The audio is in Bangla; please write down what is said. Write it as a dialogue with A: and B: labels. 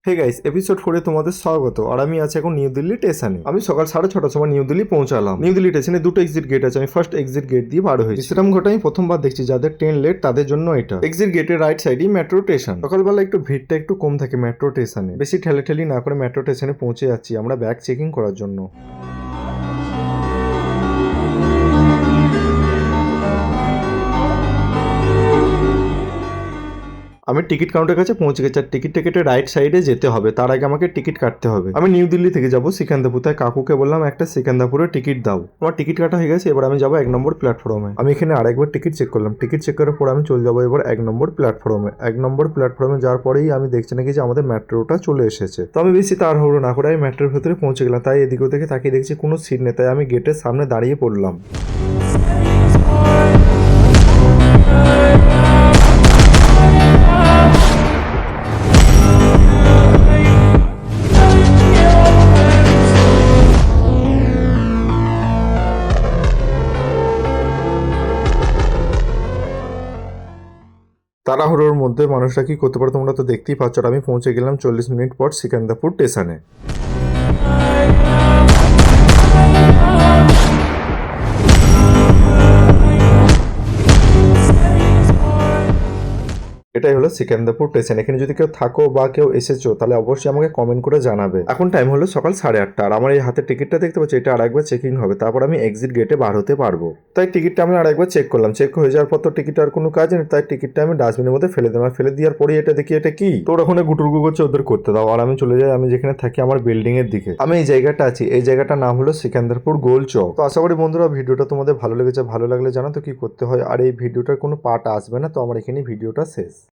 A: হে গাইস, এপিসোড 4 তোমাদের স্বাগত। আর আমি আছি এখন নিউ দিল্লি স্টেশনে। আমি সকাল 6:30টার সময় নিউ দিল্লি পৌঁছালাম। নিউ দিল্লি স্টেশনে দুটো এক্সিট গেট আছে। আমি ফার্স্ট এক্সিট গেট দিয়ে বার হয়েছি। সেরকম ঘটনা আমি প্রথমবার দেখছি। যাদের ট্রেন লেট তাদের জন্য এটা। এক্সিট গেটের রাইট সাইডেই মেট্রো স্টেশন। সকালবেলা একটু ভিড়টা একটু কম থাকে মেট্রো স্টেশনে। বেশি ঠেলাঠেলি না করে মেট্রো স্টেশনে পৌঁছে যাচ্ছি আমরা ব্যাগ চেকিং করার জন্য। আমি টিকিট কাউন্টারের কাছে পৌঁছে গেছি। আর টিকিটটা কেটে রাইট সাইডে যেতে হবে। তার আগে আমাকে টিকিট কাটতে হবে। আমি নিউ দিল্লি থেকে যাবো সিকান্দাপুর। তাই কাকুকে বললাম একটা সিকান্দাপুরের টিকিট দাও। আমার টিকিট কাটা হয়ে গেছে। এবার আমি যাবো 1 নম্বর প্ল্যাটফর্মে। আমি এখানে আরেকবার টিকিট চেক করলাম। টিকিট চেক করার পর আমি চলে যাবো এবার 1 নম্বর প্ল্যাটফর্মে। 1 নম্বর প্ল্যাটফর্মে যাওয়ার পরেই আমি দেখছি নাকি যে আমাদের মেট্রোটা চলে এসেছে। তো আমি বেশি তাড়াহুড়ো না করে আমি মেট্রোর ভেতরে পৌঁছে গেলাম। তাই এদিক ওদিকে তাকিয়ে দেখছি কোনো সিট নেই। তাই আমি গেটের সামনে দাঁড়িয়ে পড়লাম। তাড়াহুড়োর মধ্যে মানুষরা কি করতে পারে তোমরা তো দেখতেই পাচ্ছ। আর আমি পৌঁছে গেলাম 40 মিনিট পর সিকান্দাপুর স্টেশনে। এটাই হলো সিকান্দাপুর স্টেশন। এখানে যদি কেউ থাকো বা কেউ এসেছো তাহলে অবশ্যই আমাকে কমেন্ট করে জানাবে। এখন টাইম হলো সকাল 8:30। আর আমার এই হাতে টিকিটটা দেখতে পাচ্ছি, এটা আরেকবার চেকিং হবে, তারপর আমি এক্সিট গেটে বার হতে পারবো। তাই টিকিটটা আমি আরেকবার চেক করলাম। চেক হয়ে যাওয়ার পর তো টিকিট আর কোনো কাজ নেই। তাই টিকিটটা আমি ডাস্টবিনের মধ্যে ফেলে দিলাম। ফেলে দেওয়ার পরে এটা দেখি এটা কি, তো ওখানে গুটুরগু করছে ওদের করতে দাও। আর আমি চলে যাই আমি যেখানে থাকি আমার বিল্ডিং এর দিকে। আমি এই জায়গাটা আছি, এই জায়গাটার নাম হলো সিকান্দারপুর গোল চক। তো আশা করি বন্ধুরা ভিডিওটা তোমাদের ভালো লেগেছে। ভালো লাগলে জানো তো কি করতে হয়। আর এই ভিডিওটার কোনো পার্ট আসবে না, তো আমার এখানে ভিডিওটা শেষ।